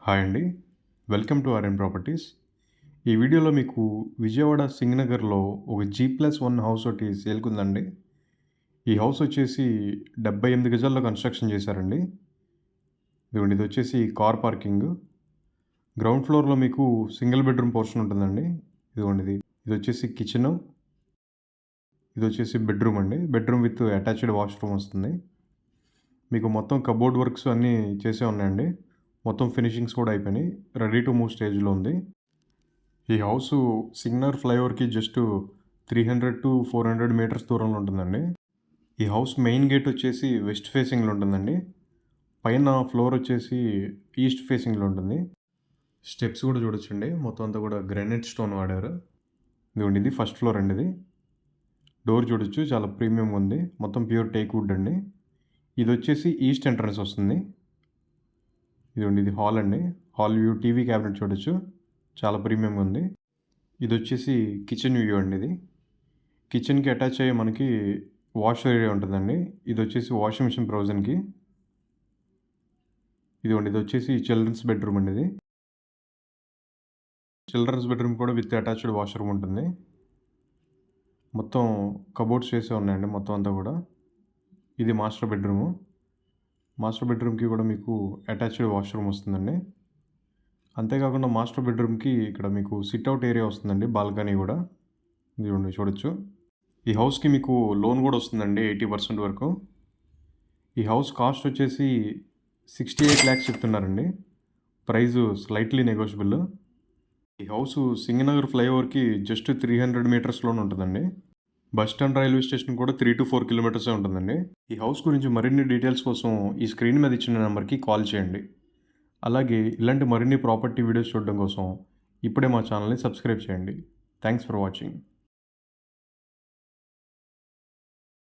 Hi అండి. Welcome to RN properties. ఈ వీడియోలో మీకు విజయవాడ సింగనగర్‌లో ఒక G+1 హౌస్ ఒకటి సేల్‌కుందండి. ఈ హౌస్ వచ్చేసి 78 గజాల్లో కన్‌స్ట్రక్షన్ చేశారండి. ఇదిగోండి ఇదొచ్చేసి కార్ పార్కింగు. గ్రౌండ్ ఫ్లోర్‌లో మీకు సింగిల్ బెడ్‌రూమ్ పోర్షన్ ఉంటుందండి. ఇదిగోండి ఇదొచ్చేసి కిచెను. ఇదొచ్చేసి బెడ్‌రూమ్ అండి. బెడ్‌రూమ్ విత్ అటాచ్డ్ వాష్‌రూమ్ వస్తుంది. మీకు మొత్తం కబోర్డ్ వర్క్స్ అన్నీ చేసే ఉన్నాయండి. మొత్తం ఫినిషింగ్స్ కూడా అయిపోయినాయి. రెడీ టు మూవ్ స్టేజ్‌లో ఉంది. ఈ హౌసు సింగనగర్ ఫ్లైఓవర్‌కి జస్ట్ 300-400 మీటర్స్ దూరంలో ఉంటుందండి. ఈ హౌస్ మెయిన్ గేట్ వచ్చేసి వెస్ట్ ఫేసింగ్‌లో ఉంటుందండి. పైన ఫ్లోర్ వచ్చేసి ఈస్ట్ ఫేసింగ్‌లో ఉంటుంది. స్టెప్స్ కూడా చూడొచ్చండి. మొత్తం అంతా కూడా గ్రానైట్ స్టోన్ వాడారు. ఇదిగోండి ఇది ఫస్ట్ ఫ్లోర్ అండి ఇది. డోర్ చూడొచ్చు చాలా ప్రీమియంగా ఉంది. మొత్తం ప్యూర్ టేక్ వుడ్ అండి. ఇది వచ్చేసి ఈస్ట్ ఎంట్రన్స్ వస్తుంది. ఇదిగోండి ఇది హాల్ అండి. హాల్ వ్యూ టీవీ క్యాబినెట్ చూడొచ్చు. చాలా ప్రీమియంగా ఉంది. ఇది వచ్చేసి కిచెన్ వ్యూ అండి ఇది. కిచెన్‌కి అటాచ్ అయ్యే మనకి వాష్ ఏరియా ఉంటుందండి. ఇది వచ్చేసి వాషింగ్ మిషన్ ప్రొవిజన్‌కి. ఇదిగోండి ఇది వచ్చేసి చిల్డ్రన్స్ బెడ్రూమ్ అండి ఇది. చిల్డ్రన్స్ బెడ్రూమ్ కూడా విత్ అటాచ్డ్ వాష్‌రూమ్ ఉంటుంది. మొత్తం కబోర్డ్స్ చేసే ఉన్నాయండి మొత్తం అంతా కూడా. ఇది మాస్టర్ బెడ్రూము. మాస్టర్ బెడ్రూమ్‌కి కూడా మీకు అటాచ్డ్ వాష్‌రూమ్ వస్తుందండి. అంతేకాకుండా మాస్టర్ బెడ్రూమ్‌కి ఇక్కడ మీకు సిట్అవుట్ ఏరియా వస్తుందండి. బాల్కనీ కూడా. ఇదిగోండి చూడొచ్చు. ఈ హౌస్‌కి మీకు లోన్ కూడా వస్తుందండి 80% వరకు. ఈ హౌస్ కాస్ట్ వచ్చేసి 68 లాక్స్ చెప్తున్నారండి. Price slightly negotiable. ఈ హౌసు సింగనగర్ ఫ్లైఓవర్‌కి జస్ట్ 300 మీటర్స్‌లోనే ఉంటుందండి. బస్ స్టాండ్ రైల్వే స్టేషన్ కూడా 3-4 కిలోమీటర్సే ఉంటుందండి. ఈ హౌస్ గురించి మరిన్ని డీటెయిల్స్ కోసం ఈ స్క్రీన్ మీద ఇచ్చిన నెంబర్‌కి కాల్ చేయండి. అలాగే ఇలాంటి మరిన్ని ప్రాపర్టీ వీడియోస్ చూడడం కోసం ఇప్పుడే మా ఛానల్‌ని సబ్స్క్రైబ్ చేయండి. Thanks for watching.